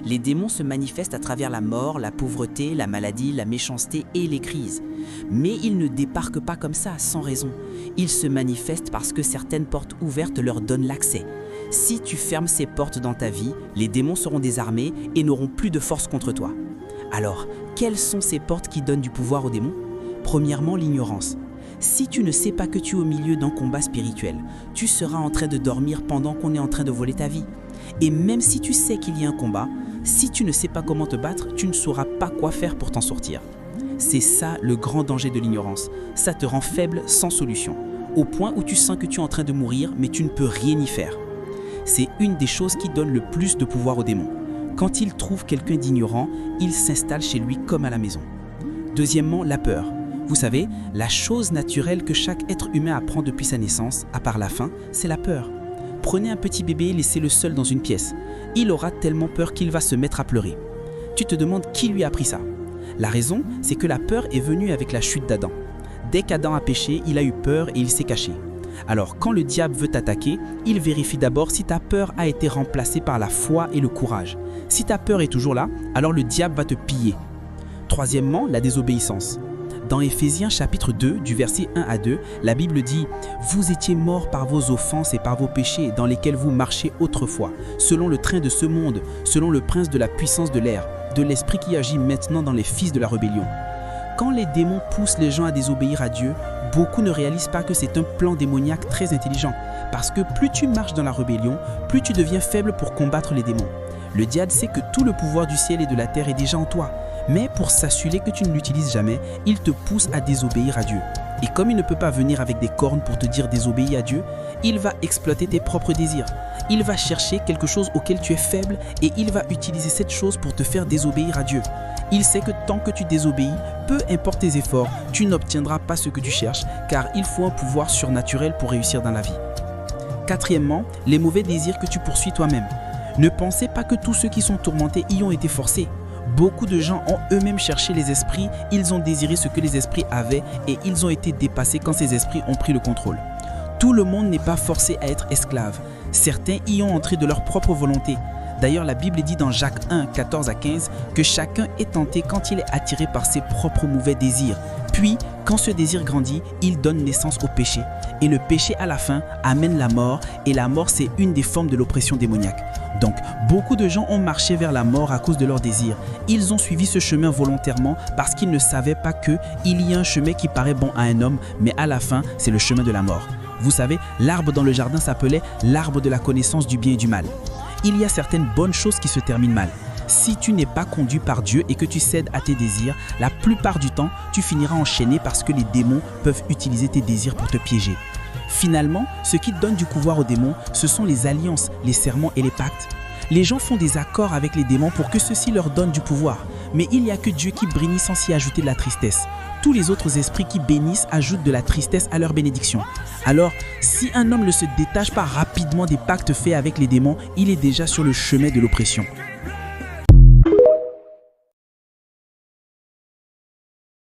Les démons se manifestent à travers la mort, la pauvreté, la maladie, la méchanceté et les crises. Mais ils ne débarquent pas comme ça, sans raison. Ils se manifestent parce que certaines portes ouvertes leur donnent l'accès. Si tu fermes ces portes dans ta vie, les démons seront désarmés et n'auront plus de force contre toi. Alors, quelles sont ces portes qui donnent du pouvoir aux démons? Premièrement, l'ignorance. Si tu ne sais pas que tu es au milieu d'un combat spirituel, tu seras en train de dormir pendant qu'on est en train de voler ta vie. Et même si tu sais qu'il y a un combat, si tu ne sais pas comment te battre, tu ne sauras pas quoi faire pour t'en sortir. C'est ça le grand danger de l'ignorance. Ça te rend faible sans solution, au point où tu sens que tu es en train de mourir, mais tu ne peux rien y faire. C'est une des choses qui donne le plus de pouvoir aux démons. Quand ils trouvent quelqu'un d'ignorant, ils s'installent chez lui comme à la maison. Deuxièmement, la peur. Vous savez, la chose naturelle que chaque être humain apprend depuis sa naissance, à part la faim, c'est la peur. Prenez un petit bébé et laissez-le seul dans une pièce. Il aura tellement peur qu'il va se mettre à pleurer. Tu te demandes qui lui a appris ça? La raison, c'est que la peur est venue avec la chute d'Adam. Dès qu'Adam a péché, il a eu peur et il s'est caché. Alors quand le diable veut t'attaquer, il vérifie d'abord si ta peur a été remplacée par la foi et le courage. Si ta peur est toujours là, alors le diable va te piller. Troisièmement, la désobéissance. Dans Éphésiens chapitre 2, du verset 1 à 2, la Bible dit « Vous étiez morts par vos offenses et par vos péchés dans lesquels vous marchiez autrefois, selon le train de ce monde, selon le prince de la puissance de l'air, de l'esprit qui agit maintenant dans les fils de la rébellion. » Quand les démons poussent les gens à désobéir à Dieu, beaucoup ne réalisent pas que c'est un plan démoniaque très intelligent. Parce que plus tu marches dans la rébellion, plus tu deviens faible pour combattre les démons. Le diable sait que tout le pouvoir du ciel et de la terre est déjà en toi. Mais pour s'assurer que tu ne l'utilises jamais, il te pousse à désobéir à Dieu. Et comme il ne peut pas venir avec des cornes pour te dire désobéis à Dieu, il va exploiter tes propres désirs. Il va chercher quelque chose auquel tu es faible et il va utiliser cette chose pour te faire désobéir à Dieu. Il sait que tant que tu désobéis, peu importe tes efforts, tu n'obtiendras pas ce que tu cherches, car il faut un pouvoir surnaturel pour réussir dans la vie. Quatrièmement, les mauvais désirs que tu poursuis toi-même. Ne pensez pas que tous ceux qui sont tourmentés y ont été forcés. Beaucoup de gens ont eux-mêmes cherché les esprits, ils ont désiré ce que les esprits avaient et ils ont été dépassés quand ces esprits ont pris le contrôle. Tout le monde n'est pas forcé à être esclave. Certains y ont entré de leur propre volonté. D'ailleurs, la Bible dit dans Jacques 1, 14 à 15 que chacun est tenté quand il est attiré par ses propres mauvais désirs. Puis, quand ce désir grandit, il donne naissance au péché. Et le péché, à la fin, amène la mort. Et la mort, c'est une des formes de l'oppression démoniaque. Donc, beaucoup de gens ont marché vers la mort à cause de leurs désirs. Ils ont suivi ce chemin volontairement parce qu'ils ne savaient pas qu'il y a un chemin qui paraît bon à un homme, mais à la fin, c'est le chemin de la mort. Vous savez, l'arbre dans le jardin s'appelait l'arbre de la connaissance du bien et du mal. Il y a certaines bonnes choses qui se terminent mal. Si tu n'es pas conduit par Dieu et que tu cèdes à tes désirs, la plupart du temps, tu finiras enchaîné parce que les démons peuvent utiliser tes désirs pour te piéger. Finalement, ce qui donne du pouvoir aux démons, ce sont les alliances, les serments et les pactes. Les gens font des accords avec les démons pour que ceux-ci leur donnent du pouvoir. Mais il n'y a que Dieu qui bénit sans s'y ajouter de la tristesse. Tous les autres esprits qui bénissent ajoutent de la tristesse à leur bénédiction. Alors, si un homme ne se détache pas rapidement des pactes faits avec les démons, il est déjà sur le chemin de l'oppression.